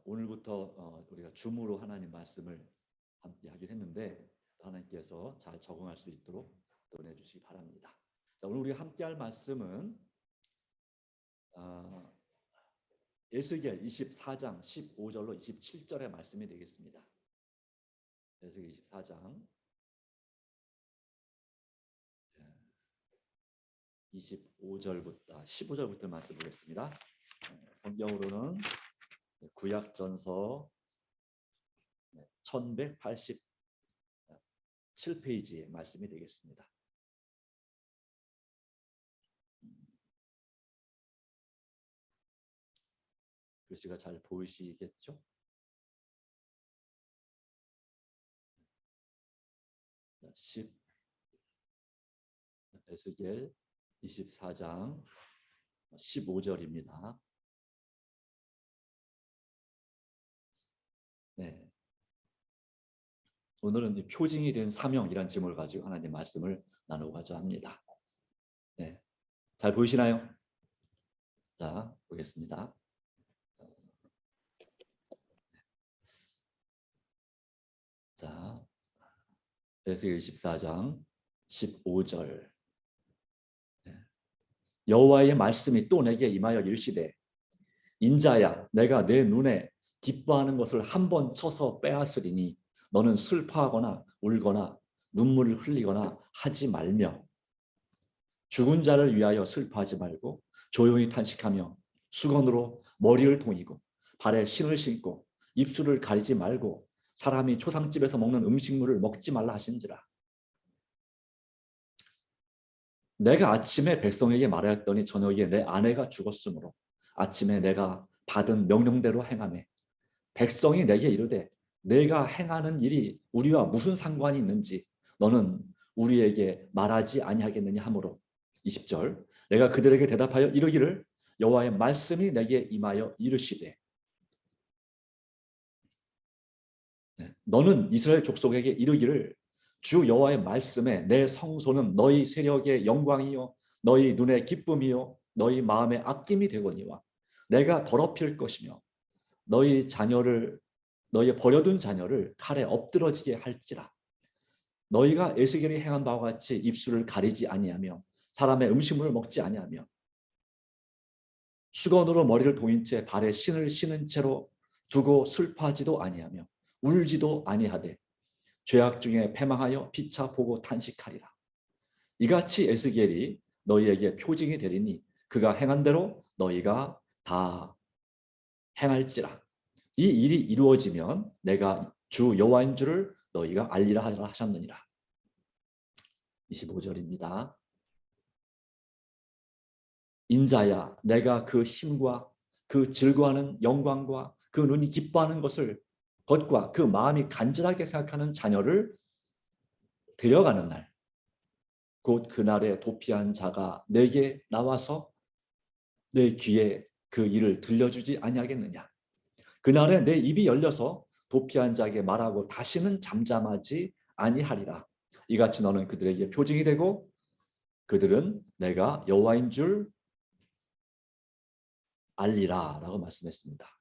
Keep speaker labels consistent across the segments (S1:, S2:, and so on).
S1: 오늘부터 우리가 줌으로 하나님 말씀을 함께 하긴 했는데 하나님께서 잘 적응할 수 있도록 도와내 주시기 바랍니다. 자, 오늘 우리가 함께 할 말씀은 에스겔 24장 15절로 27절의 말씀이 되겠습니다. 에스겔 24장 25절부터 15절부터 말씀 보겠습니다. 성경으로는 구약전서 1187페이지의 말씀이 되겠습니다. 글씨가 잘 보이시겠죠? 에스겔 24장 15절입니다. 네. 오늘은 표징이 된 사명이라는 제목을 가지고 하나님 말씀을 나누고자 합니다. 네. 잘 보이시나요? 자, 보겠습니다. 자, 에스겔 24장 15절. 여호와의 말씀이 또 내게 임하여 이르시되 인자야 내가 내 눈에 기뻐하는 것을 한 번 쳐서 빼앗으리니 너는 슬퍼하거나 울거나 눈물을 흘리거나 하지 말며 죽은 자를 위하여 슬퍼하지 말고 조용히 탄식하며 수건으로 머리를 동이고 발에 신을 신고 입술을 가리지 말고 사람이 초상집에서 먹는 음식물을 먹지 말라 하신지라. 내가 아침에 백성에게 말하였더니 저녁에 내 아내가 죽었으므로 아침에 내가 받은 명령대로 행하매 백성이 내게 이르되 내가 행하는 일이 우리와 무슨 상관이 있는지 너는 우리에게 말하지 아니하겠느냐 하므로 20절 내가 그들에게 대답하여 이르기를 여호와의 말씀이 내게 임하여 이르시되 너는 이스라엘 족속에게 이르기를 주 여호와의 말씀에 내 성소는 너희 세력의 영광이요 너희 눈의 기쁨이요 너희 마음의 아낌이 되거니와 내가 더럽힐 것이며 너희 버려둔 자녀를 칼에 엎드러지게 할지라. 너희가 에스겔이 행한 바와 같이 입술을 가리지 아니하며 사람의 음식물을 먹지 아니하며 수건으로 머리를 동인 채 발에 신을 신은 채로 두고 슬퍼하지도 아니하며 울지도 아니하되 죄악 중에 패망하여 피차 보고 탄식하리라. 이같이 에스겔이 너희에게 표징이 되리니 그가 행한 대로 너희가 다 행할지라. 이 일이 이루어지면 내가 주 여호와인 줄을 너희가 알리라 하셨느니라. 25절입니다. 인자야 내가 그 힘과 그 즐거워하는 영광과 그 눈이 기뻐하는 것과 그 마음이 간절하게 생각하는 자녀를 데려가는 날 곧 그날에 도피한 자가 내게 나와서 내 귀에 그 일을 들려주지 아니하겠느냐. 그날에 내 입이 열려서 도피한 자에게 말하고 다시는 잠잠하지 아니하리라. 이같이 너는 그들에게 표징이 되고 그들은 내가 여호와인 줄 알리라 라고 말씀했습니다.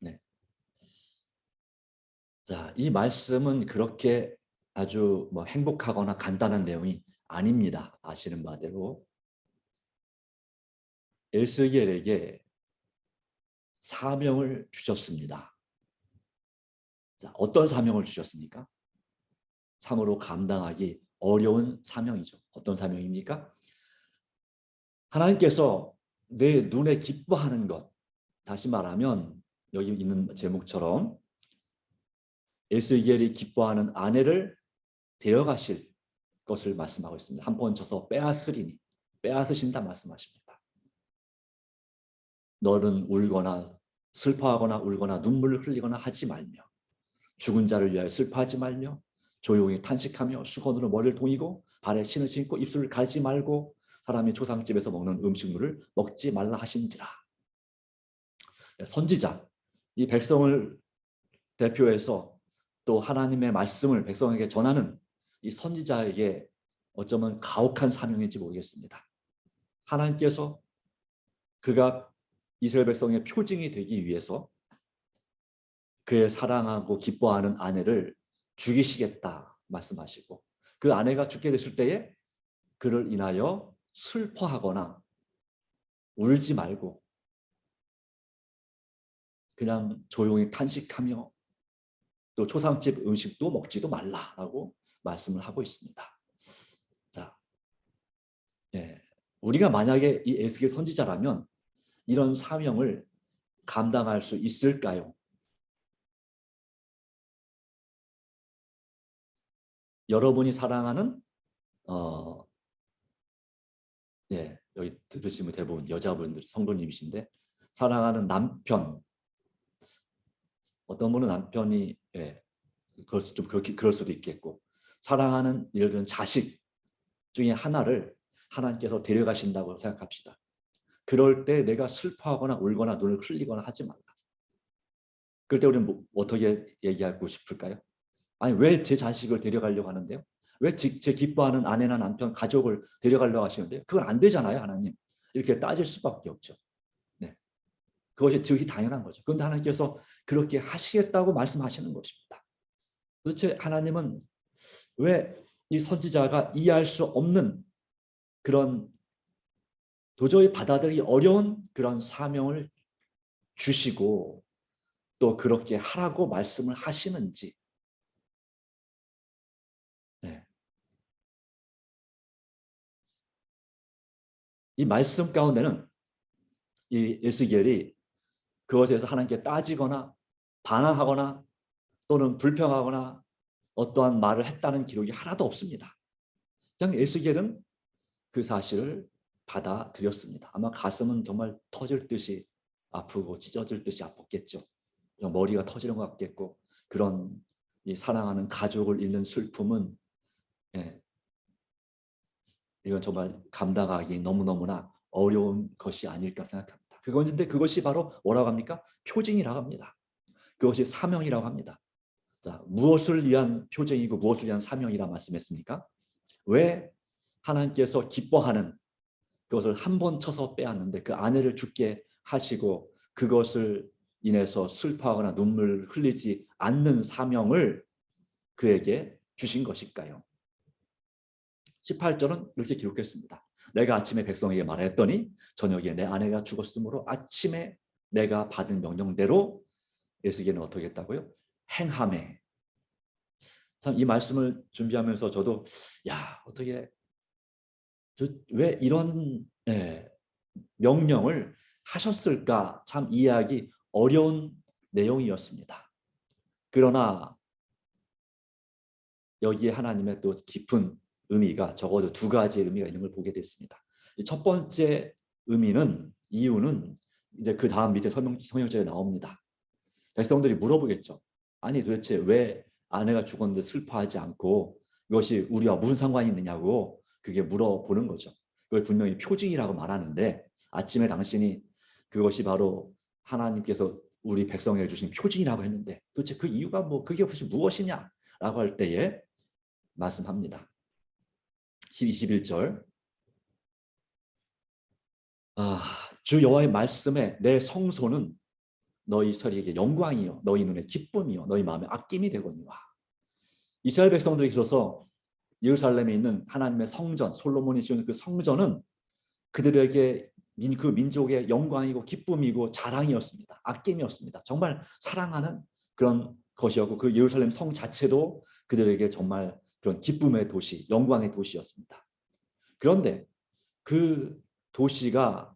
S1: 네. 자, 이 말씀은 그렇게 아주 행복하거나 간단한 내용이 아닙니다. 아시는 바대로 에스겔에게 사명을 주셨습니다. 자, 어떤 사명을 주셨습니까? 참으로 감당하기 어려운 사명이죠. 어떤 사명입니까? 하나님께서 내 눈에 기뻐하는 것, 다시 말하면 여기 있는 제목처럼 에스겔이 기뻐하는 아내를 데려가실 것을 말씀하고 있습니다. 한 번 쳐서 빼앗으리니 빼앗으신다 말씀하십니다. 너는 울거나 슬퍼하거나 울거나 눈물을 흘리거나 하지 말며 죽은 자를 위하여 슬퍼하지 말며 조용히 탄식하며 수건으로 머리를 동이고 발에 신을 신고 입술을 가리지 말고 사람이 초상집에서 먹는 음식물을 먹지 말라 하신지라. 선지자, 이 백성을 대표해서 또 하나님의 말씀을 백성에게 전하는 이 선지자에게 어쩌면 가혹한 사명인지 모르겠습니다. 하나님께서 그가 이스라엘 백성의 표징이 되기 위해서 그의 사랑하고 기뻐하는 아내를 죽이시겠다 말씀하시고, 그 아내가 죽게 됐을 때에 그를 인하여 슬퍼하거나 울지 말고 그냥 조용히 탄식하며 또 초상집 음식도 먹지도 말라라고 말씀을 하고 있습니다. 자, 예, 우리가 만약에 이 에스겔 선지자라면 이런 사명을 감당할 수 있을까요? 여러분이 사랑하는 여기 들으시면 대부분 여자분들 성도님이신데, 사랑하는 남편, 어떤 분은 남편이 좀 그럴 수도 있겠고, 사랑하는 예를 들면 자식 중에 하나를 하나님께서 데려가신다고 생각합시다. 그럴 때 내가 슬퍼하거나 울거나 눈을 흘리거나 하지 말라. 그럴 때 우리는 어떻게 얘기하고 싶을까요? 아니, 왜 제 자식을 데려가려고 하는데요? 왜 제 기뻐하는 아내나 남편, 가족을 데려가려고 하시는데요? 그건 안 되잖아요, 하나님. 이렇게 따질 수밖에 없죠. 네, 그것이 즉이 당연한 거죠. 그런데 하나님께서 그렇게 하시겠다고 말씀하시는 것입니다. 도대체 하나님은 왜 이 선지자가 이해할 수 없는 그런, 도저히 받아들이기 어려운 그런 사명을 주시고 또 그렇게 하라고 말씀을 하시는지. 네. 이 말씀 가운데는 이 에스겔이 그것에 대해서 하나님께 따지거나 반항하거나 또는 불평하거나 어떠한 말을 했다는 기록이 하나도 없습니다. 그냥 에스겔은 그 사실을 받아들였습니다. 아마 가슴은 정말 터질 듯이 아프고 찢어질 듯이 아팠겠죠. 머리가 터지는 것 같겠고, 그런 이 사랑하는 가족을 잃는 슬픔은, 예, 이건 정말 감당하기 너무너무나 어려운 것이 아닐까 생각합니다. 그것인데 그것이 바로 뭐라고 합니까? 표징이라고 합니다. 그것이 사명이라고 합니다. 자, 무엇을 위한 표징이고 무엇을 위한 사명이라 말씀했습니까? 왜 하나님께서 기뻐하는 그것을 한 번 쳐서 빼앗는데 그 아내를 죽게 하시고 그것을 인해서 슬퍼하거나 눈물 흘리지 않는 사명을 그에게 주신 것일까요? 18절은 이렇게 기록했습니다. 내가 아침에 백성에게 말했더니 저녁에 내 아내가 죽었으므로 아침에 내가 받은 명령대로 에스겔은 어떻게 했다고요? 행하매. 참 이 말씀을 준비하면서 저도 어떻게 왜 이런 명령을 하셨을까 참 이해하기 어려운 내용이었습니다. 그러나 여기에 하나님의 또 깊은 의미가, 적어도 두 가지의 의미가 있는 걸 보게 됐습니다. 첫 번째 의미는, 이유는 이제 그 다음 밑에 성경절에 나옵니다. 백성들이 물어보겠죠. 아니 도대체 왜 아내가 죽었는데 슬퍼하지 않고 이것이 우리와 무슨 상관이 있느냐고 그게 물어보는 거죠. 그걸 분명히 표징이라고 말하는데, 아침에 당신이 그것이 바로 하나님께서 우리 백성에게 주신 표징이라고 했는데 도대체 그 이유가 그게 무엇이냐라고 할 때에 말씀합니다. 21절. 주 여호와의 말씀에 내 성소는 너희 서리에게 영광이요 너희 눈에 기쁨이요 너희 마음에 아낌이 되거니와. 이스라엘 백성들이 있어서 예루살렘에 있는 하나님의 성전, 솔로몬이 지은 그 성전은 그들에게 그 민족의 영광이고 기쁨이고 자랑이었습니다. 아낌이었습니다. 정말 사랑하는 그런 것이었고, 그 예루살렘 성 자체도 그들에게 정말 그런 기쁨의 도시, 영광의 도시였습니다. 그런데 그 도시가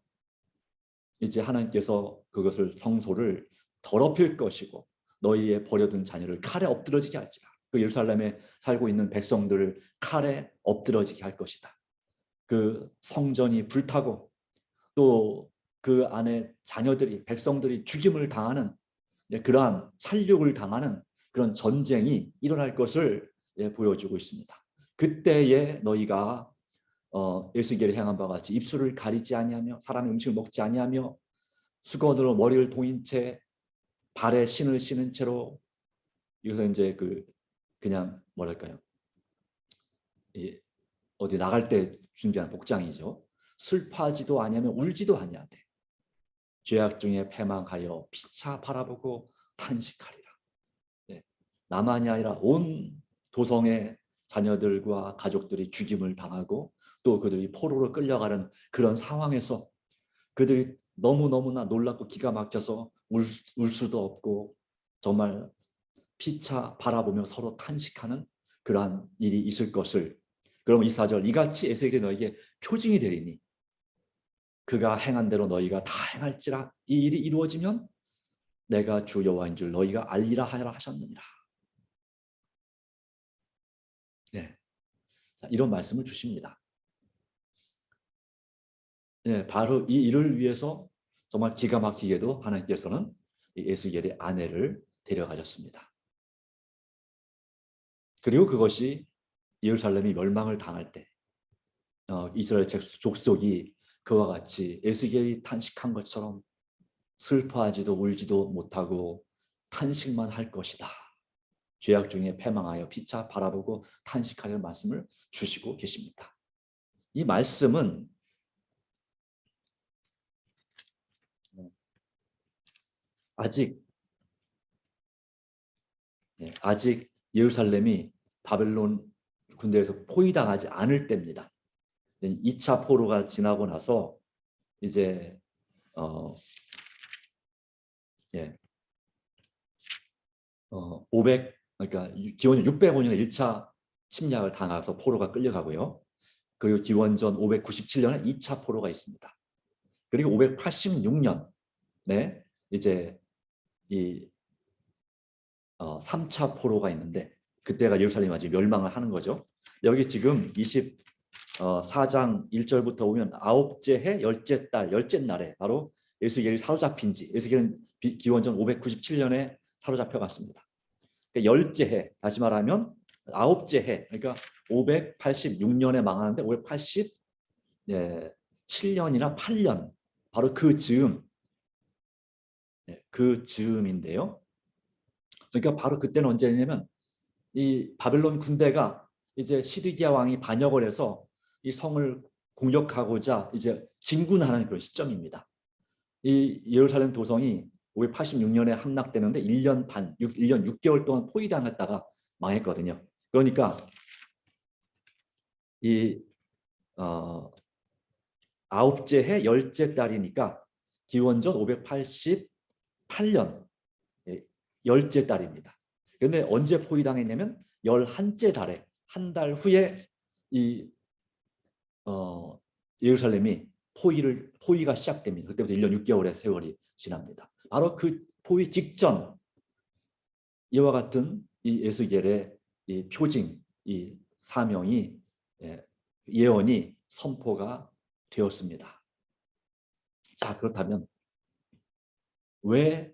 S1: 이제 하나님께서 그것을, 성소를 더럽힐 것이고 너희의 버려둔 자녀를 칼에 엎드러지게 할지라. 그 예루살렘에 살고 있는 백성들을 칼에 엎드러지게 할 것이다. 그 성전이 불타고 또 그 안에 자녀들이, 백성들이 죽임을 당하는, 그러한 살육을 당하는 그런 전쟁이 일어날 것을 보여주고 있습니다. 그때에 너희가 에스겔이 행한 바와 같이 입술을 가리지 아니하며 사람의 음식을 먹지 아니하며 수건으로 머리를 동인 채 발에 신을 신은 채로, 이것은 이제 그냥 뭐랄까요, 어디 나갈 때 준비한 복장이죠. 슬퍼하지도 아니하며 울지도 아니하되 죄악 중에 패망하여 피차 바라보고 탄식하리라. 네. 나만이 아니라 온 도성의 자녀들과 가족들이 죽임을 당하고 또 그들이 포로로 끌려가는 그런 상황에서 그들이 너무너무나 놀랍고 기가 막혀서 울 수도 없고 정말 피차 바라보며 서로 탄식하는 그러한 일이 있을 것을, 그럼 이 4절, 이같이 에세겔이 너에게 표징이 되리니 그가 행한 대로 너희가 다 행할지라. 이 일이 이루어지면 내가 주 여호와인 줄 너희가 알리라 하라 하셨느니라. 네. 자, 이런 말씀을 주십니다. 네, 바로 이 일을 위해서 정말 기가 막히게도 하나님께서는 이 에스겔의 아내를 데려가셨습니다. 그리고 그것이 예루살렘이 멸망을 당할 때 이스라엘 족속이 그와 같이 에스겔이 탄식한 것처럼 슬퍼하지도 울지도 못하고 탄식만 할 것이다. 죄악 중에 패망하여 피차 바라보고 탄식하는 말씀을 주시고 계십니다. 이 말씀은 아직 예루살렘이 바벨론 군대에서 포위당하지 않을 때입니다. 2차 포로가 지나고 나서 이제 500, 그러니까 기원전 605년에 1차 침략을 당해서 포로가 끌려가고요. 그리고 기원전 597년에 2차 포로가 있습니다. 그리고 586년에 이제 이 3차 포로가 있는데 그때가 예루살렘이 아직 멸망을 하는 거죠. 여기 지금 24장 1절부터 보면 아홉째 해 열째 달 열째 날에 바로 에스겔이 사로잡힌 지, 에스겔은 기원전 597년에 사로잡혀 갔습니다. 그러니까 열째 해, 다시 말하면 아홉째 해, 그러니까 586년에 망하는데 587년이나 8년, 바로 그 즈음인데요. 그러니까 바로 그때는 언제냐면 이 바벨론 군대가 이제 시드기야 왕이 반역을 해서 이 성을 공격하고자 이제 진군하는 그런 시점입니다. 이 예루살렘 도성이 586년에 함락되는데 1년 6개월 동안 포위당했다가 망했거든요. 그러니까 이 아홉째 해 열째 달이니까 기원전 588년 열째 달입니다. 그런데 언제 포위당했냐면 11째 달에 한 달 후에 이 예루살렘이 포위가 시작됩니다. 그때부터 1년 6개월의 세월이 지납니다. 바로 그 포위 직전 이와 같은 이 에스겔의 이 표징, 이 사명이 예언이 선포가 되었습니다. 자, 그렇다면 왜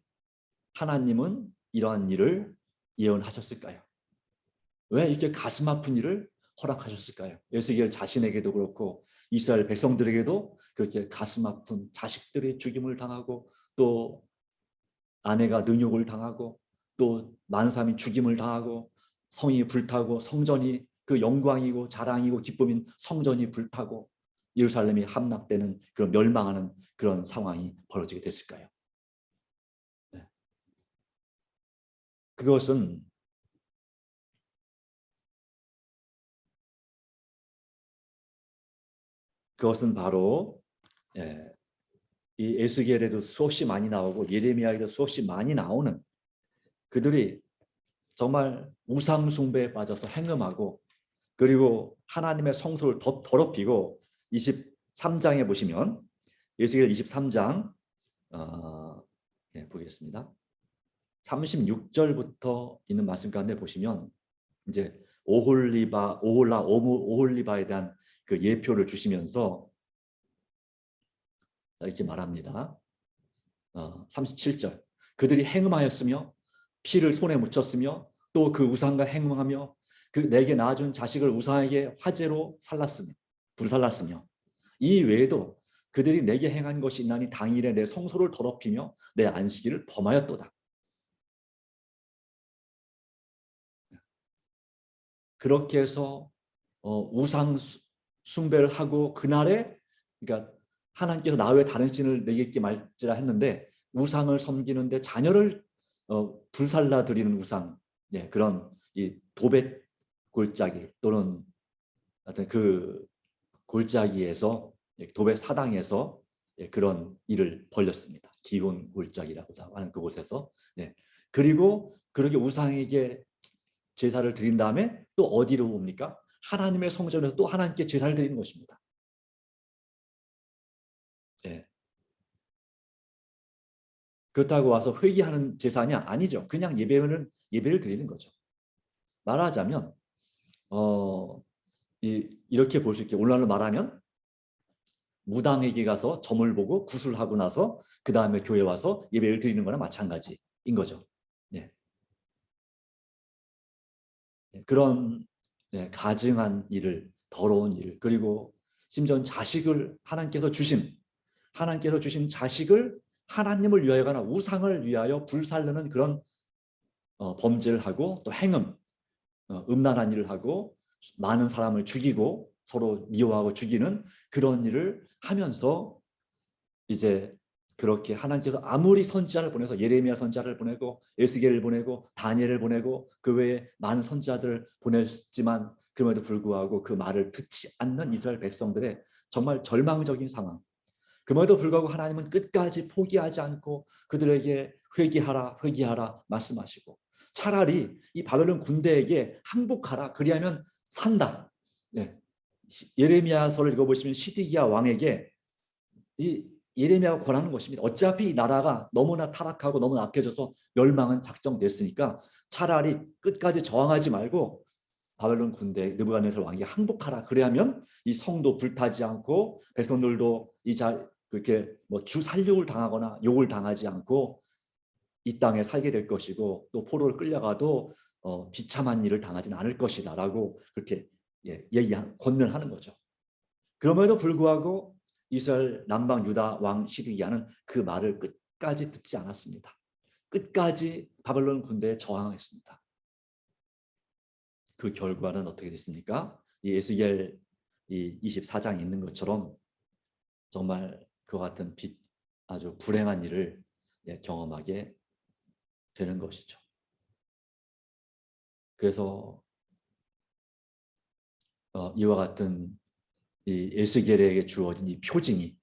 S1: 하나님은 이러한 일을 예언하셨을까요? 왜 이렇게 가슴 아픈 일을 허락하셨을까요? 에스겔 자신에게도 그렇고 이스라엘 백성들에게도 그렇게 가슴 아픈 자식들이 죽임을 당하고 또 아내가 능욕을 당하고 또 많은 사람이 죽임을 당하고 성이 불타고 성전이 그 영광이고 자랑이고 기쁨인 성전이 불타고 예루살렘이 함락되는 그런 멸망하는 그런 상황이 벌어지게 됐을까요? 네. 그것은 바로 이 에스겔에도 수없이 많이 나오고 예레미야에도 수없이 많이 나오는 그들이 정말 우상 숭배에 빠져서 행음하고 그리고 하나님의 성소를 더럽히고 23장에 보시면 에스겔 23장 보겠습니다. 36절부터 있는 말씀 가운데 보시면 이제 오홀리바에 대한 그 예표를 주시면서 이렇게 말합니다. 37절 그들이 행음하였으며 피를 손에 묻혔으며 또 그 우상과 행음하며 그 내게 낳아준 자식을 우상에게 화제로 살랐으며 불살랐으며 이 외에도 그들이 내게 행한 것이 있나니 당일에 내 성소를 더럽히며 내 안식일을 범하였도다. 그렇게 해서 우상 숭배를 하고 그날에 그러니까 하나님께서 나 외에 다른 신을 내겠기 말지라 했는데 우상을 섬기는데 자녀를 불살라 드리는 우상, 예, 그런 이 도벳 골짜기 또는 하여튼 그 골짜기에서, 도벳 사당에서, 예, 그런 일을 벌였습니다. 기온 골짜기라고 하는 그곳에서. 예. 그리고 그렇게 우상에게 제사를 드린 다음에 또 어디로 옵니까? 하나님의 성전에서 또 하나님께 제사를 드리는 것입니다. 예. 그렇다고 와서 회개하는 제사냐? 아니죠. 그냥 예배를 드리는 거죠. 말하자면 이렇게 볼 수 있게 오늘날로 말하면 무당에게 가서 점을 보고 구슬하고 나서 그 다음에 교회 와서 예배를 드리는 거나 마찬가지인 거죠. 예. 그런, 예, 가증한 일을, 더러운 일, 그리고 심지어 자식을 하나님께서 주신 자식을 하나님을 위하여거나 우상을 위하여 불살르는 그런 범죄를 하고 또 행음, 음란한 일을 하고 많은 사람을 죽이고 서로 미워하고 죽이는 그런 일을 하면서 이제 그렇게 하나님께서 아무리 선지자를 보내서 예레미야 선지자를 보내고 에스겔을 보내고 다니엘을 보내고 그 외에 많은 선지자들을 보냈지만 그럼에도 불구하고 그 말을 듣지 않는 이스라엘 백성들의 정말 절망적인 상황. 그럼에도 불구하고 하나님은 끝까지 포기하지 않고 그들에게 회개하라 말씀하시고 차라리 이 바벨론 군대에게 항복하라 그리하면 산다. 네. 예레미야서를 읽어보시면 시드기야 왕에게 이 예레미야가 권하는 것입니다. 어차피 이 나라가 너무나 타락하고 너무나 악해져서 멸망은 작정됐으니까 차라리 끝까지 저항하지 말고 바벨론 군대 느부갓네살 왕에게 항복하라. 그래야면 이 성도 불타지 않고 백성들도 그렇게 뭐 주 살육을 당하거나 욕을 당하지 않고 이 땅에 살게 될 것이고 또 포로를 끌려가도 비참한 일을 당하지는 않을 것이다라고 그렇게, 예, 권면하는 거죠. 그럼에도 불구하고 이스라엘 남방 유다 왕 시드기야는 그 말을 끝까지 듣지 않았습니다. 끝까지 바벨론 군대에 저항했습니다. 그 결과는 어떻게 됐습니까? 이 에스겔 이 24장에 있는 것처럼 정말 그와 같은 아주 불행한 일을, 예, 경험하게 되는 것이죠. 그래서 이와 같은 이 에스겔에게 주어진 이 표징이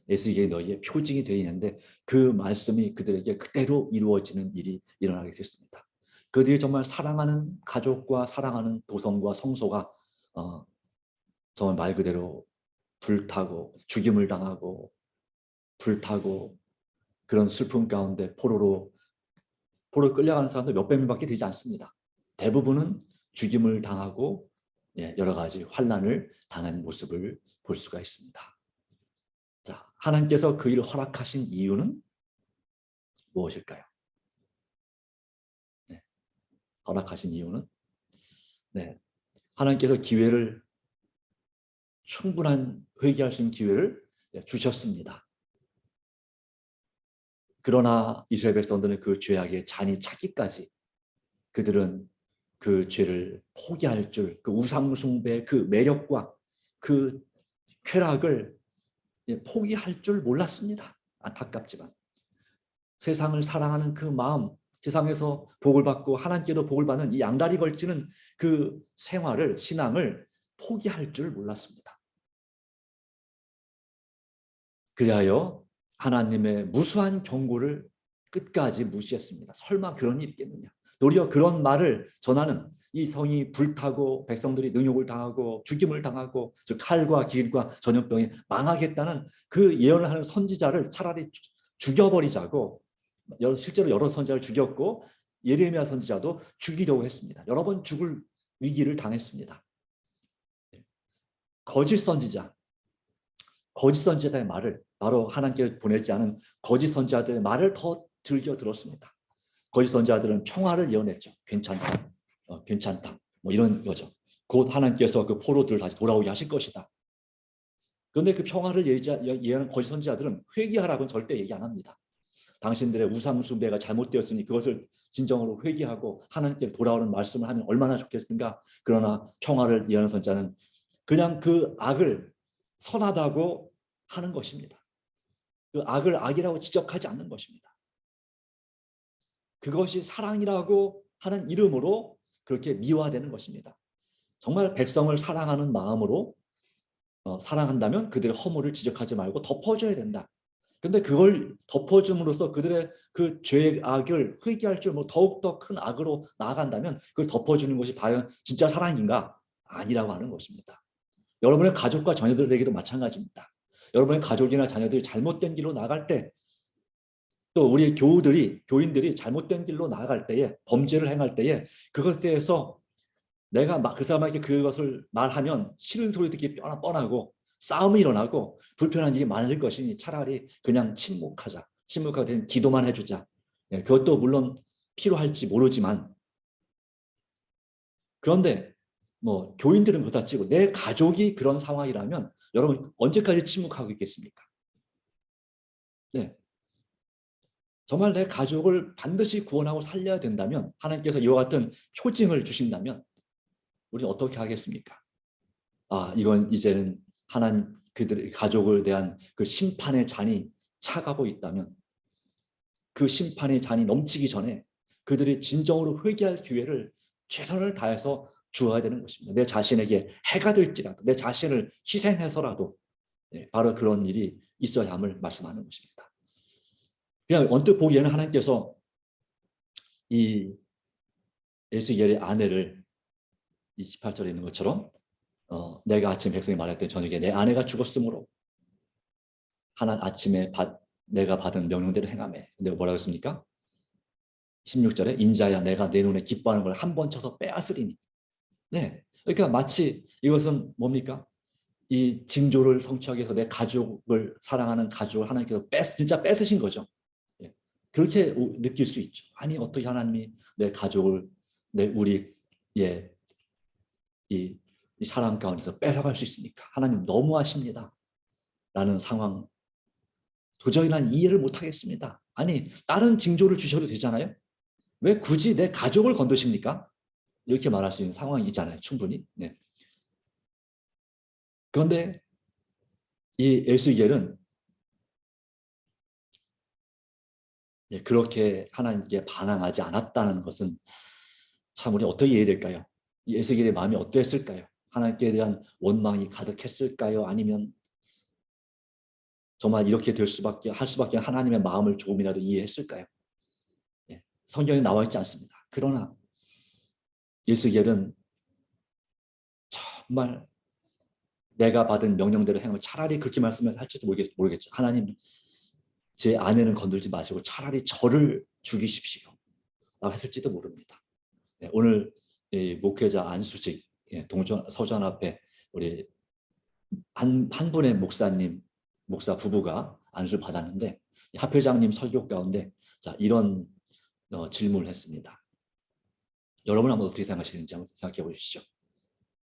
S1: 에스겔이 너희의 표징이 되어 있는데 그 말씀이 그들에게 그대로 이루어지는 일이 일어나게 됐습니다. 그들이 정말 사랑하는 가족과 사랑하는 도성과 성소가 정말 말 그대로 불타고 죽임을 당하고 불타고 그런 슬픔 가운데 포로 끌려가는 사람들 몇백 명밖에 되지 않습니다. 대부분은 죽임을 당하고, 예, 여러 가지 환난을 당한 모습을 볼 수가 있습니다. 자, 하나님께서 그 일을 허락하신 이유는 무엇일까요? 네, 허락하신 이유는, 네, 하나님께서 충분한 회개할 수 있는 기회를, 예, 주셨습니다. 그러나 이스라엘 백성들은 그 죄악에 잔이 차기까지 그들은 그 죄를 포기할 줄, 그 우상숭배의 그 매력과 그 쾌락을, 예, 포기할 줄 몰랐습니다. 안타깝지만 세상을 사랑하는 그 마음, 세상에서 복을 받고 하나님께도 복을 받는 이 양다리 걸치는 그 신앙을 포기할 줄 몰랐습니다. 그리하여 하나님의 무수한 경고를 끝까지 무시했습니다. 설마 그런 일이 있겠느냐. 도리어 그런 말을 전하는 이 성이 불타고 백성들이 능욕을 당하고 죽임을 당하고 즉 칼과 기근과 전염병이 망하겠다는 그 예언을 하는 선지자를 차라리 죽여버리자고 실제로 여러 선지자를 죽였고 예레미야 선지자도 죽이려고 했습니다. 여러 번 죽을 위기를 당했습니다. 거짓 선지자의 말을, 바로 하나님께 보내지 않은 거짓 선지자들의 말을 더 즐겨 들었습니다. 거짓 선지자들은 평화를 예언했죠. 괜찮다, 괜찮다, 뭐 이런 거죠. 곧 하나님께서 그 포로들을 다시 돌아오게 하실 것이다. 그런데 그 평화를 예언하는 거짓 선지자들은 회개하라고는 절대 얘기 안 합니다. 당신들의 우상 숭배가 잘못되었으니 그것을 진정으로 회개하고 하나님께 돌아오는 말씀을 하면 얼마나 좋겠는가. 그러나 평화를 예언하는 선지자는 그냥 그 악을 선하다고 하는 것입니다. 그 악을 악이라고 지적하지 않는 것입니다. 그것이 사랑이라고 하는 이름으로 그렇게 미화되는 것입니다. 정말 백성을 사랑하는 마음으로 사랑한다면 그들의 허물을 지적하지 말고 덮어줘야 된다. 근데 그걸 덮어줌으로써 그들의 그 죄악을 회개할 줄 모르고 더욱더 큰 악으로 나아간다면 그걸 덮어주는 것이 과연 진짜 사랑인가? 아니라고 하는 것입니다. 여러분의 가족과 자녀들에게도 마찬가지입니다. 여러분의 가족이나 자녀들이 잘못된 길로 나갈 때, 또 우리 교인들이 잘못된 길로 나아갈 때에, 범죄를 행할 때에 그것에 대해서 내가 그 사람에게 그것을 말하면 싫은 소리 듣기 뻔하고 싸움이 일어나고 불편한 일이 많을 것이니 차라리 그냥 침묵하자. 침묵하고 그냥 기도만 해주자. 그것도 물론 필요할지 모르지만, 그런데 뭐 교인들은 그렇다 치고 내 가족이 그런 상황이라면 여러분 언제까지 침묵하고 있겠습니까? 네. 정말 내 가족을 반드시 구원하고 살려야 된다면, 하나님께서 이와 같은 표징을 주신다면 우리는 어떻게 하겠습니까? 이건 이제는 하나님 그들의 가족을 대한 그 심판의 잔이 차가고 있다면 그 심판의 잔이 넘치기 전에 그들이 진정으로 회개할 기회를 최선을 다해서 주어야 되는 것입니다. 내 자신에게 해가 될지라도, 내 자신을 희생해서라도 바로 그런 일이 있어야 함을 말씀하는 것입니다. 그냥 언뜻 보기에는 하나님께서 이 에스겔의 아내를, 이 18절에 있는 것처럼 내가 아침 백성이 말했더니 저녁에 내 아내가 죽었으므로 아침에 내가 받은 명령대로 행하매. 근데 뭐라고 했습니까? 16절에 인자야 내가 내 눈에 기뻐하는 걸 한 번 쳐서 빼앗으리니. 네, 그러니까 마치 이것은 뭡니까? 이 징조를 성취하기 위해서 내 가족을 사랑하는 가족을 하나님께서 진짜 뺏으신 거죠. 예. 그렇게 느낄 수 있죠. 아니 어떻게 하나님이 내 가족을 우리 이 사람 가운데서 뺏어갈 수 있습니까? 하나님 너무하십니다. 라는 상황 도저히 난 이해를 못하겠습니다. 아니 다른 징조를 주셔도 되잖아요. 왜 굳이 내 가족을 건드십니까? 이렇게 말할 수 있는 상황이잖아요. 충분히. 네. 그런데 이 에스겔은 그렇게 하나님께 반항하지 않았다는 것은 참 우리 어떻게 이해해야 될까요? 이 에스겔의 마음이 어땠을까요? 하나님께 대한 원망이 가득했을까요? 아니면 정말 이렇게 할 수밖에 하나님의 마음을 조금이라도 이해했을까요? 성경에 나와 있지 않습니다. 그러나 에스겔은 정말 내가 받은 명령대로 행하면, 차라리 그렇게 말씀할지도 모르겠죠. 하나님 제 아내는 건들지 마시고 차라리 저를 죽이십시오 라고 했을지도 모릅니다. 오늘 목회자 안수직 서전 앞에 우리 한 분의 목사 부부가 안수를 받았는데 합회장님 설교 가운데 이런 질문을 했습니다. 여러분 한번 어떻게 생각하시는지 한번 생각해 보십시오.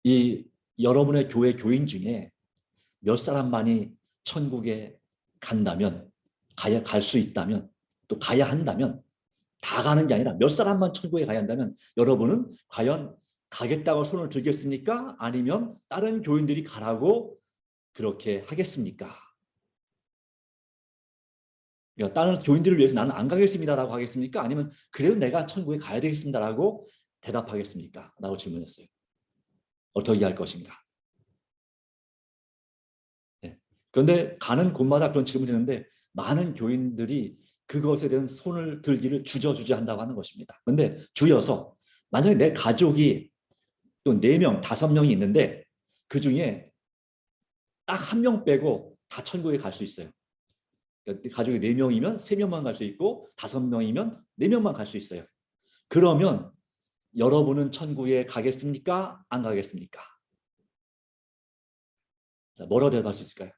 S1: 이 여러분의 교회 교인 중에 몇 사람만이 천국에 간다면, 갈 수 있다면, 또 가야 한다면, 다 가는 게 아니라 몇 사람만 천국에 가야 한다면 여러분은 과연 가겠다고 손을 들겠습니까? 아니면 다른 교인들이 가라고 그렇게 하겠습니까? 그러니까 다른 교인들을 위해서 나는 안 가겠습니다라고 하겠습니까? 아니면 그래도 내가 천국에 가야 되겠습니다라고 대답하겠습니까? 라고 질문했어요. 어떻게 할 것인가? 네. 그런데 가는 곳마다 그런 질문이 있는데 많은 교인들이 그것에 대한 손을 들기를 주저주저한다고 하는 것입니다. 그런데 주여서 만약에 내 가족이 또 4명, 5명이 있는데 그 중에 딱 한 명 빼고 다 천국에 갈 수 있어요. 그러니까 가족이 4명이면 3명만 갈 수 있고 5명이면 4명만 갈 수 있어요. 그러면 여러분은 천국에 가겠습니까? 안 가겠습니까? 자, 뭐라고 대답할 수 있을까요?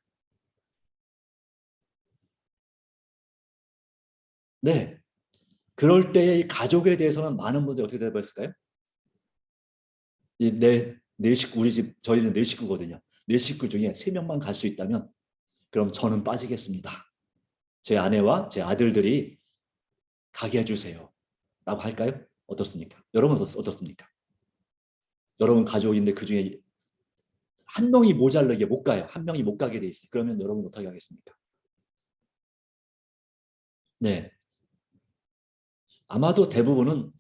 S1: 네. 그럴 때 이 가족에 대해서는 많은 분들이 어떻게 대답했을까요? 내 식구, 우리 집, 저희는 4식구거든요. 4식구 중에 3명만 갈 수 있다면 그럼 저는 빠지겠습니다. 제 아내와 제 아들들이 가게 해주세요. 라고 할까요? 어떻습니까? 여러분 어떻습니까? 여러분 가족인데 그 중에 한 명이 모자르게 못 가요. 한 명이 못 가게 돼 있어요. 그러면 여러분 어떻게 하겠습니까? 네, 아마도 대부분은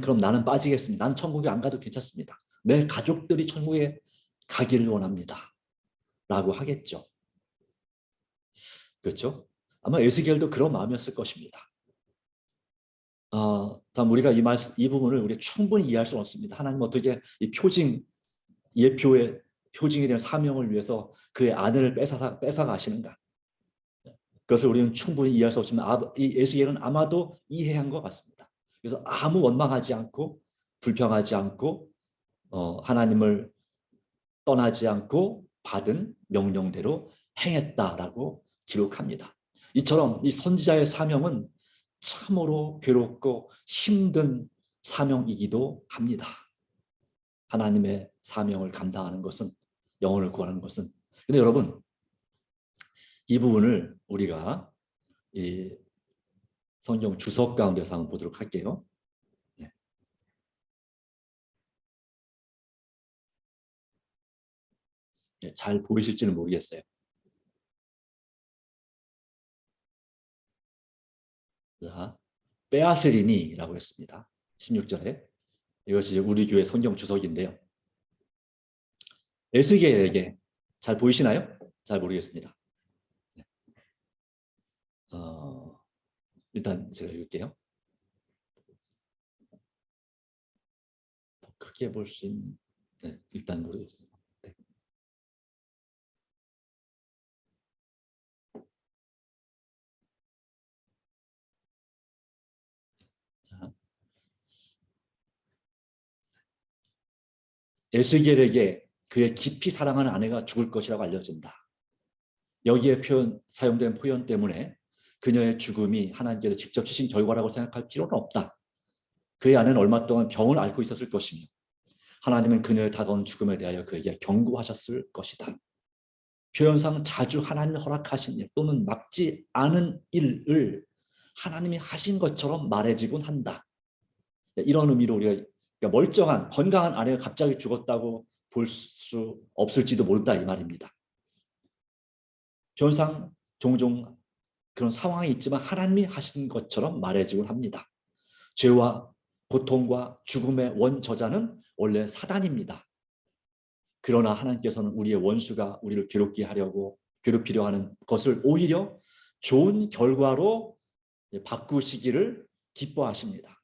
S1: 그럼 나는 빠지겠습니다. 나는 천국에 안 가도 괜찮습니다. 내 가족들이 천국에 가기를 원합니다. 라고 하겠죠. 그렇죠? 아마 에스겔도 그런 마음이었을 것입니다. 참 우리가 이 부분을 우리가 충분히 이해할 수는 없습니다. 하나님 어떻게 이 예표의 표징에 대한 사명을 위해서 그의 아내를 뺏어가시는가? 그것을 우리는 충분히 이해할 수 없지만 이 에스겔은 아마도 이해한 것 같습니다. 그래서 아무 원망하지 않고 불평하지 않고 하나님을 떠나지 않고 받은 명령대로 행했다라고 기록합니다. 이처럼 이 선지자의 사명은 참으로 괴롭고 힘든 사명이기도 합니다. 하나님의 사명을 감당하는 것은, 영혼을 구하는 것은. 근데 여러분, 이 부분을 우리가 이 성경 주석 가운데서 한번 보도록 할게요. 네. 네, 잘 보이실지는 모르겠어요. 자, 빼앗으리니라고 했습니다. 16절에. 이것이 우리 교회 성경 주석인데요. 에스겔에게 잘 보이시나요? 잘 모르겠습니다. 어, 일단 제가 읽을게요. 크게 볼 수 있는, 네, 일단 모르겠어요. 네. 자, 에스겔에게 그의 깊이 사랑하는 아내가 죽을 것이라고 알려진다. 여기에 사용된 표현 때문에 그녀의 죽음이 하나님께서 직접 주신 결과라고 생각할 필요는 없다. 그의 아내는 얼마 동안 병을 앓고 있었을 것이며 하나님은 그녀의 다가온 죽음에 대하여 그에게 경고하셨을 것이다. 표현상 자주 하나님이 허락하신 일 또는 막지 않은 일을 하나님이 하신 것처럼 말해지곤 한다. 이런 의미로 우리가 그러니까 멀쩡한 건강한 아내가 갑자기 죽었다고 볼 수 없을지도 모른다 이 말입니다. 표현상 종종 그런 상황이 있지만 하나님이 하신 것처럼 말해지곤 합니다. 죄와 고통과 죽음의 원저자는 원래 사단입니다. 그러나 하나님께서는 우리의 원수가 우리를 괴롭히려 하는 것을 오히려 좋은 결과로 바꾸시기를 기뻐하십니다.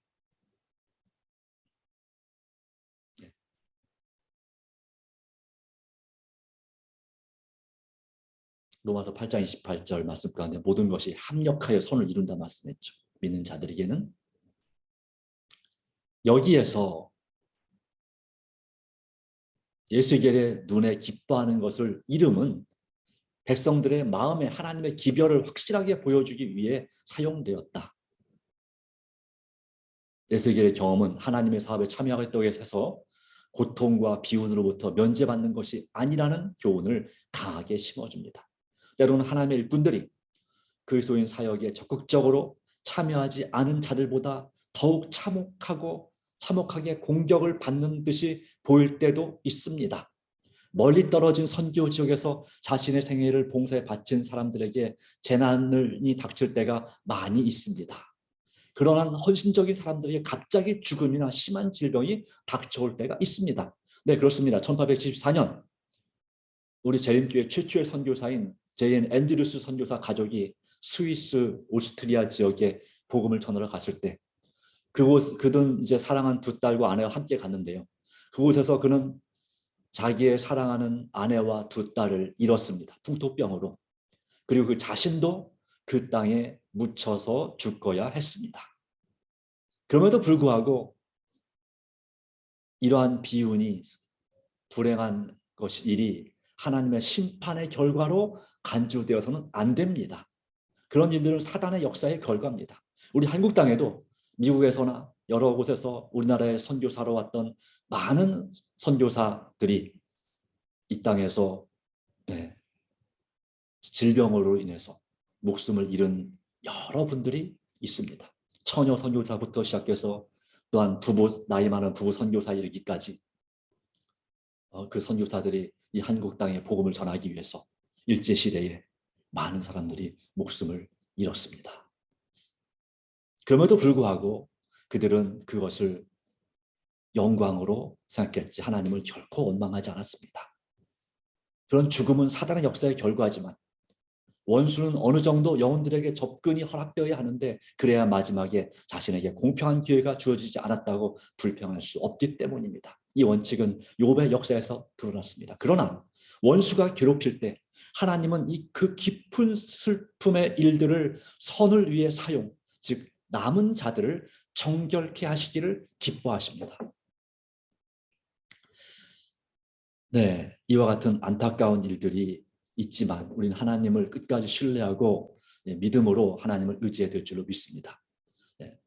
S1: 로마서 8장 28절 말씀 가운데 모든 것이 합력하여 선을 이룬다 말씀했죠. 믿는 자들에게는 여기에서 에스겔의 눈에 기뻐하는 것을 이름은 백성들의 마음에 하나님의 기별을 확실하게 보여주기 위해 사용되었다. 에스겔의 경험은 하나님의 사업에 참여하겠다고 해서 고통과 비운으로부터 면제받는 것이 아니라는 교훈을 강하게 심어줍니다. 때로는 하나님의 일꾼들이 그리스도인 사역에 적극적으로 참여하지 않은 자들보다 더욱 참혹하게 공격을 받는 듯이 보일 때도 있습니다. 멀리 떨어진 선교 지역에서 자신의 생애를 봉사에 바친 사람들에게 재난이 닥칠 때가 많이 있습니다. 그러한 헌신적인 사람들에게 갑자기 죽음이나 심한 질병이 닥쳐올 때가 있습니다. 네, 그렇습니다. 1874년 우리 재림교회 최초의 선교사인 제인 앤드루스 선교사 가족이 스위스 오스트리아 지역에 복음을 전하러 갔을 때 그는 이제 사랑한 두 딸과 아내와 함께 갔는데요. 그곳에서 그는 자기의 사랑하는 아내와 두 딸을 잃었습니다. 풍토병으로. 그리고 그 자신도 그 땅에 묻혀서 죽어야 했습니다. 그럼에도 불구하고 이러한 비운이 불행한 일이 하나님의 심판의 결과로 간주되어서는 안 됩니다. 그런 일들은 사단의 역사의 결과입니다. 우리 한국 땅에도 미국에서나 여러 곳에서 우리나라에 선교사로 왔던 많은 선교사들이 이 땅에서 질병으로 인해서 목숨을 잃은 여러 분들이 있습니다. 처녀 선교사부터 시작해서 또한 나이 많은 부부 선교사 이르기까지 그 선교사들이 이 한국 땅에 복음을 전하기 위해서 일제시대에 많은 사람들이 목숨을 잃었습니다. 그럼에도 불구하고 그들은 그것을 영광으로 생각했지 하나님을 결코 원망하지 않았습니다. 그런 죽음은 사단의 역사의 결과지만 원수는 어느 정도 영혼들에게 접근이 허락되어야 하는데 그래야 마지막에 자신에게 공평한 기회가 주어지지 않았다고 불평할 수 없기 때문입니다. 이 원칙은 욥의 역사에서 드러났습니다. 그러나 원수가 괴롭힐 때 하나님은 그 깊은 슬픔의 일들을 선을 위해 사용, 즉 남은 자들을 정결케 하시기를 기뻐하십니다. 네, 이와 같은 안타까운 일들이 있지만 우리는 하나님을 끝까지 신뢰하고 믿음으로 하나님을 의지해야 될 줄로 믿습니다. 네.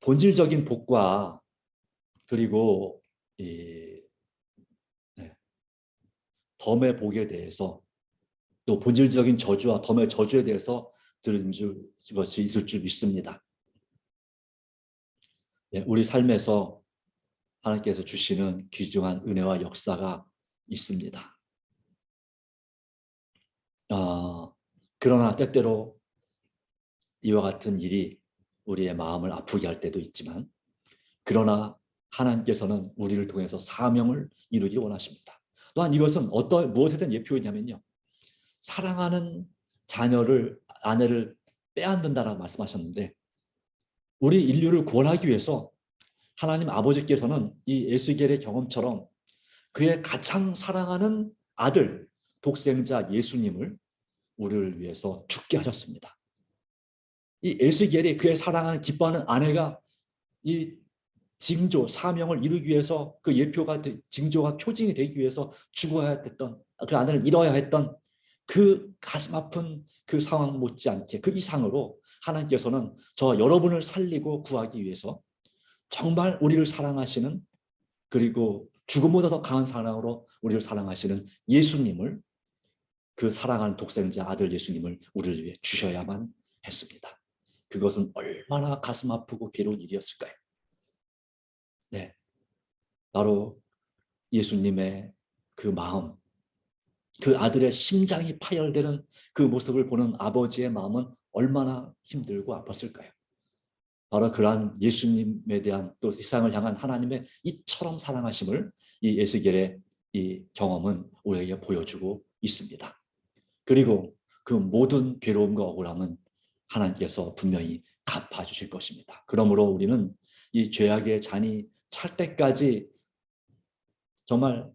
S1: 본질적인 복과 그리고 덤의 복에 대해서 또 본질적인 저주와 덤의 저주에 대해서 들은 것이 있을 줄 믿습니다. 네, 우리 삶에서 하나님께서 주시는 귀중한 은혜와 역사가 있습니다. 그러나 때때로 이와 같은 일이 우리의 마음을 아프게 할 때도 있지만 그러나 하나님께서는 우리를 통해서 사명을 이루기 원하십니다. 또한 이것은 무엇에 대한 예표이냐면요. 사랑하는 자녀를 아내를 빼앗는다라고 말씀하셨는데 우리 인류를 구원하기 위해서 하나님 아버지께서는 이 에스겔의 경험처럼 그의 가장 사랑하는 아들 독생자 예수님을 우리를 위해서 죽게 하셨습니다. 이 에스겔이 그의 사랑하는 기뻐하는 아내가 이 징조 사명을 이루기 위해서 그 예표가 징조가 표징이 되기 위해서 죽어야 됐던 그 아내를 잃어야 했던 그 가슴 아픈 그 상황 못지않게 그 이상으로 하나님께서는 저 여러분을 살리고 구하기 위해서 정말 우리를 사랑하시는 그리고 죽음보다 더 강한 사랑으로 우리를 사랑하시는 예수님을 그 사랑하는 독생자 아들 예수님을 우리를 위해 주셔야만 했습니다. 그것은 얼마나 가슴 아프고 괴로운 일이었을까요? 네, 바로 예수님의 그 마음, 그 아들의 심장이 파열되는 그 모습을 보는 아버지의 마음은 얼마나 힘들고 아팠을까요? 바로 그러한 예수님에 대한 또 세상을 향한 하나님의 이처럼 사랑하심을 이 에스겔의 이 경험은 우리에게 보여주고 있습니다. 그리고 그 모든 괴로움과 억울함은 하나님께서 분명히 갚아주실 것입니다. 그러므로 우리는 이 죄악의 잔이 찰 때까지 정말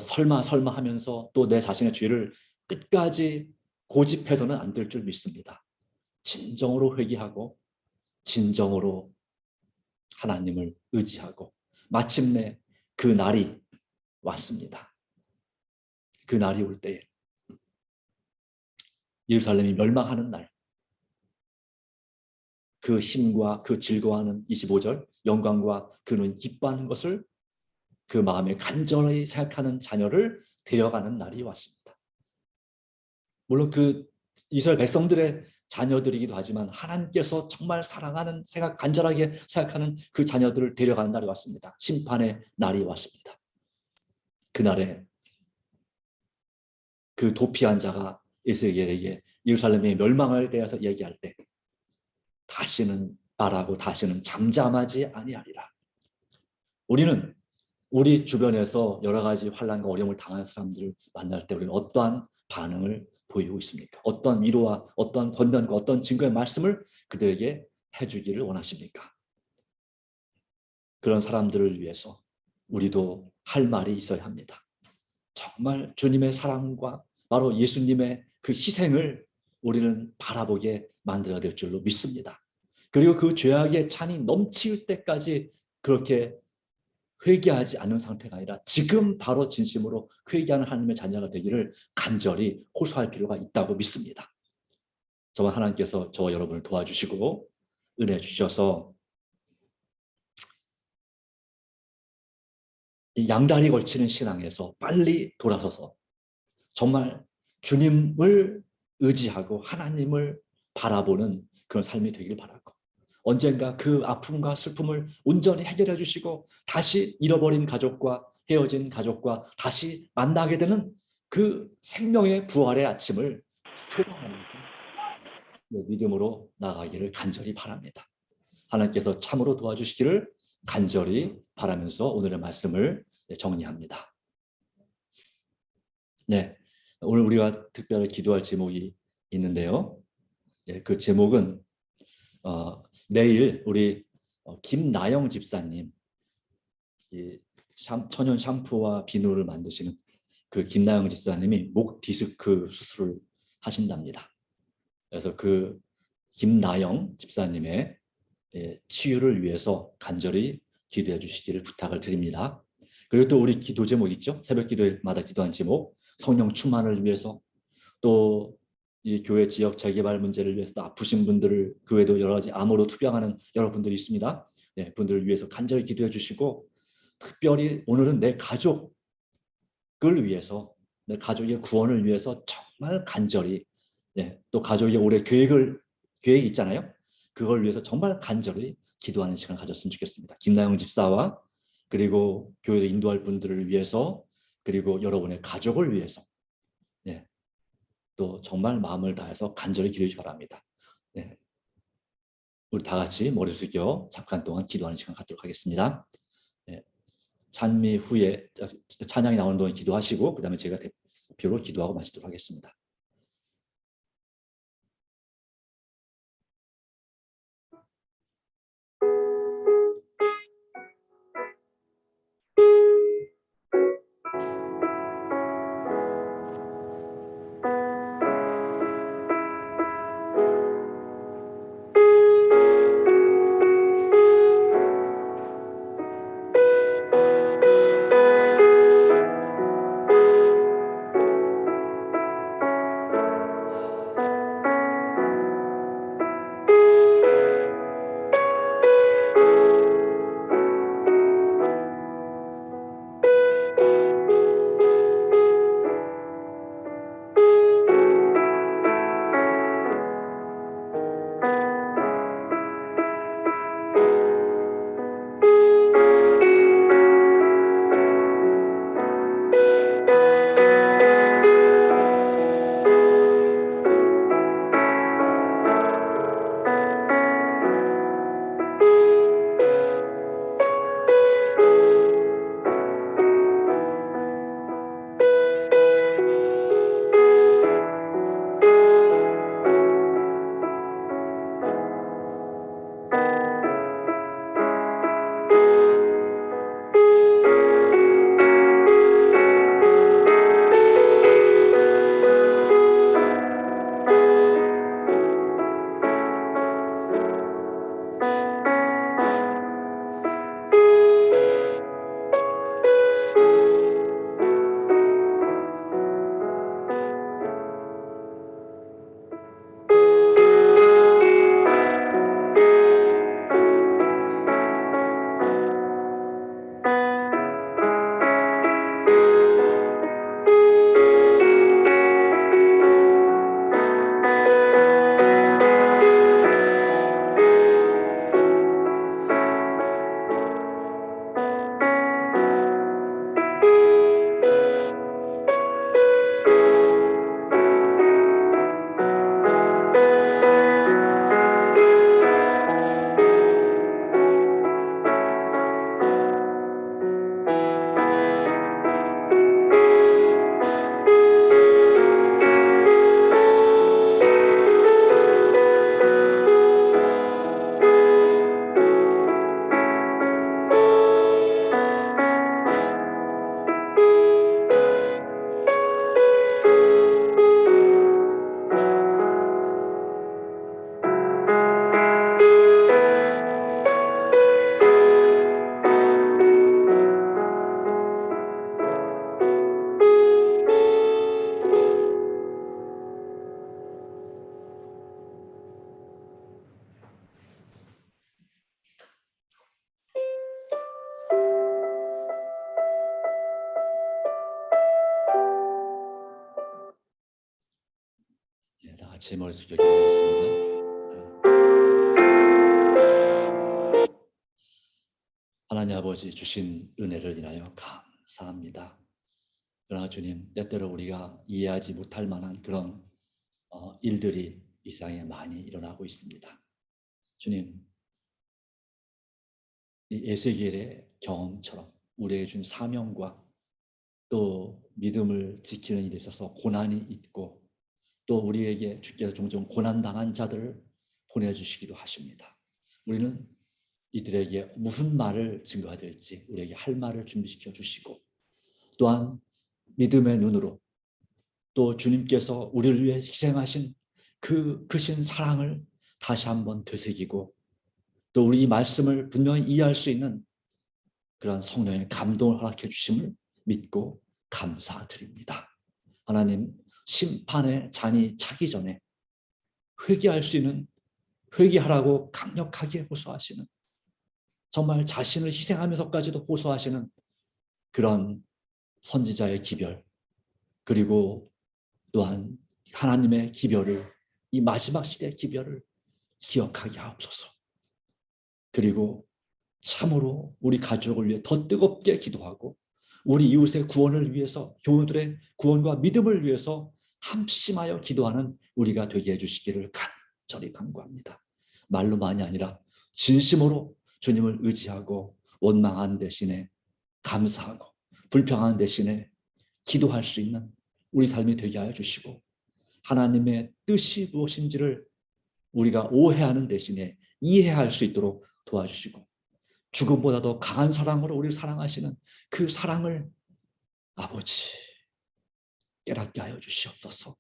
S1: 설마 하면서 또 내 자신의 죄를 끝까지 고집해서는 안 될 줄 믿습니다. 진정으로 회개하고 진정으로 하나님을 의지하고 마침내 그 날이 왔습니다. 그 날이 올 때에 예루살렘이 멸망하는 날, 그 힘과 그 즐거워하는 25절 영광과 그는 기뻐하는 것을 그 마음에 간절히 생각하는 자녀를 데려가는 날이 왔습니다. 물론 그 이스라엘 백성들의 자녀들이기도 하지만 하나님께서 정말 사랑하는 간절하게 생각하는 그 자녀들을 데려가는 날이 왔습니다. 심판의 날이 왔습니다. 그날에 그 도피한 자가 에스겔에게 예루살렘의 멸망에 대해서 얘기할 때 다시는 말하고 다시는 잠잠하지 아니하리라. 우리는 우리 주변에서 여러 가지 환난과 어려움을 당한 사람들을 만날 때 우리는 어떠한 반응을 보이고 있습니까? 어떤 위로와 어떤 권면과 어떤 증거의 말씀을 그들에게 해주기를 원하십니까? 그런 사람들을 위해서 우리도 할 말이 있어야 합니다. 정말 주님의 사랑과 바로 예수님의 그 희생을 우리는 바라보게 만들어야 될 줄로 믿습니다. 그리고 그 죄악의 찬이 넘칠 때까지 그렇게 회개하지 않는 상태가 아니라 지금 바로 진심으로 회개하는 하나님의 자녀가 되기를 간절히 호소할 필요가 있다고 믿습니다. 저와 하나님께서 저와 여러분을 도와주시고 은혜 주셔서 이 양다리 걸치는 신앙에서 빨리 돌아서서 정말 주님을 의지하고 하나님을 바라보는 그런 삶이 되길 바라고 언젠가 그 아픔과 슬픔을 온전히 해결해 주시고 다시 잃어버린 가족과 헤어진 가족과 다시 만나게 되는 그 생명의 부활의 아침을 초청합니다. 믿음으로 나가기를 간절히 바랍니다. 하나님께서 참으로 도와주시기를 간절히 바라면서 오늘의 말씀을 정리합니다. 네, 오늘 우리가 특별히 기도할 제목이 있는데요. 그 제목은 내일 우리 김나영 집사님, 천연 샴푸와 비누를 만드시는 그 김나영 집사님이 목 디스크 수술을 하신답니다. 그래서 그 김나영 집사님의 치유를 위해서 간절히 기도해 주시기를 부탁을 드립니다. 그리고 또 우리 기도 제목 있죠? 새벽 기도마다 기도한 제목, 성령 충만을 위해서, 또 이 교회 지역 재개발 문제를 위해서, 또 아프신 분들을, 그 외에도 여러 가지 암으로 투병하는 여러분들이 있습니다. 분들을 위해서 간절히 기도해 주시고, 특별히 오늘은 내 가족을 위해서, 내 가족의 구원을 위해서 정말 간절히, 또 가족의 올해 계획이 있잖아요. 그걸 위해서 정말 간절히 기도하는 시간을 가졌으면 좋겠습니다. 김나영 집사와 그리고 교회를 인도할 분들을 위해서, 그리고 여러분의 가족을 위해서, 또 정말 마음을 다해서 간절히 기도해 주시기 바랍니다. 우리 다 같이 머리 숙여 잠깐 동안 기도하는 시간 갖도록 하겠습니다. 찬미 후에 찬양이 나오는 동안 기도하시고, 그 다음에 제가 대표로 기도하고 마치도록 하겠습니다. 다 같이 머리 숙여 기도하겠습니다. 하나님 아버지 주신 은혜를 인하여 감사합니다. 그러나 주님, 때때로 우리가 이해하지 못할 만한 그런 일들이 이 세상에 많이 일어나고 있습니다. 주님, 이 에스겔의 경험처럼 우리에게 준 사명과 또 믿음을 지키는 일에 있어서 고난이 있고 또 우리에게 주께서 종종 고난당한 자들을 보내주시기도 하십니다. 우리는 이들에게 무슨 말을 증거해야 될지 우리에게 할 말을 준비시켜 주시고 또한 믿음의 눈으로 또 주님께서 우리를 위해 희생하신 그 크신 사랑을 다시 한번 되새기고 또 우리 이 말씀을 분명히 이해할 수 있는 그런 성령의 감동을 허락해 주심을 믿고 감사드립니다. 하나님, 심판의 잔이 차기 전에 회개할 수 있는, 회개하라고 강력하게 호소하시는, 정말 자신을 희생하면서까지도 호소하시는 그런 선지자의 기별, 그리고 또한 하나님의 기별을, 이 마지막 시대의 기별을 기억하게 하옵소서. 그리고 참으로 우리 가족을 위해 더 뜨겁게 기도하고 우리 이웃의 구원을 위해서, 교우들의 구원과 믿음을 위해서 함심하여 기도하는 우리가 되게 해주시기를 간절히 간구합니다. 말로만이 아니라 진심으로 주님을 의지하고 원망한 대신에 감사하고 불평하는 대신에 기도할 수 있는 우리 삶이 되게 하여 주시고 하나님의 뜻이 무엇인지를 우리가 오해하는 대신에 이해할 수 있도록 도와주시고 죽음보다도 강한 사랑으로 우리를 사랑하시는 그 사랑을 아버지 깨닫게 하여 주시옵소서.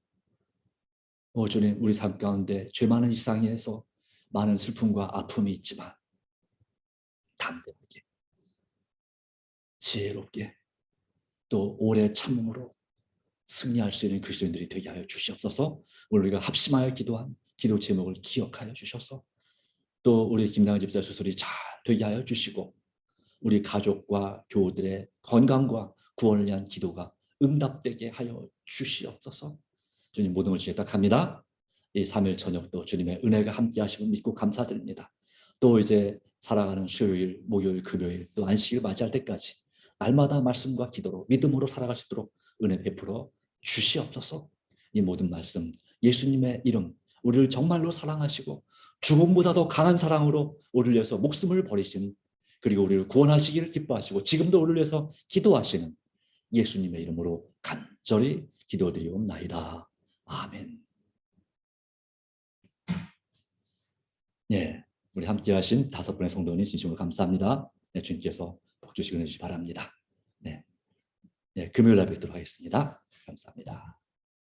S1: 오 주님, 우리 삶 가운데 죄 많은 이 세상에서 많은 슬픔과 아픔이 있지만 담대하게 지혜롭게 또 오래 참음으로 승리할 수 있는 그리스도인들이 되게 하여 주시옵소서. 오늘 우리가 합심하여 기도한 기도 제목을 기억하여 주셔서 또 우리 김나은 집사 수술이 잘 되게 하여 주시고 우리 가족과 교우들의 건강과 구원을 위한 기도가 응답되게 하여 주시옵소서. 주님, 모든 걸 주에 딱합니다. 이 3일 저녁도 주님의 은혜가 함께 하심을 믿고 감사드립니다. 또 이제 살아가는 수요일, 목요일, 금요일 또 안식일 맞이할 때까지 날마다 말씀과 기도로 믿음으로 살아갈 수 있도록 은혜 베풀어 주시옵소서. 이 모든 말씀 예수님의 이름, 우리를 정말로 사랑하시고 죽음보다도 강한 사랑으로 우리를 위해서 목숨을 버리신, 그리고 우리를 구원하시기를 기뻐하시고 지금도 우리를 위해서 기도하시는 예수님의 이름으로 간절히 기도드리옵나이다. 아멘. 예, 우리 함께 하신 5분의 성도님 진심으로 감사합니다. 네, 주님께서 복 주시기 바랍니다. 네, 금요일 날 뵙도록 하겠습니다. 감사합니다.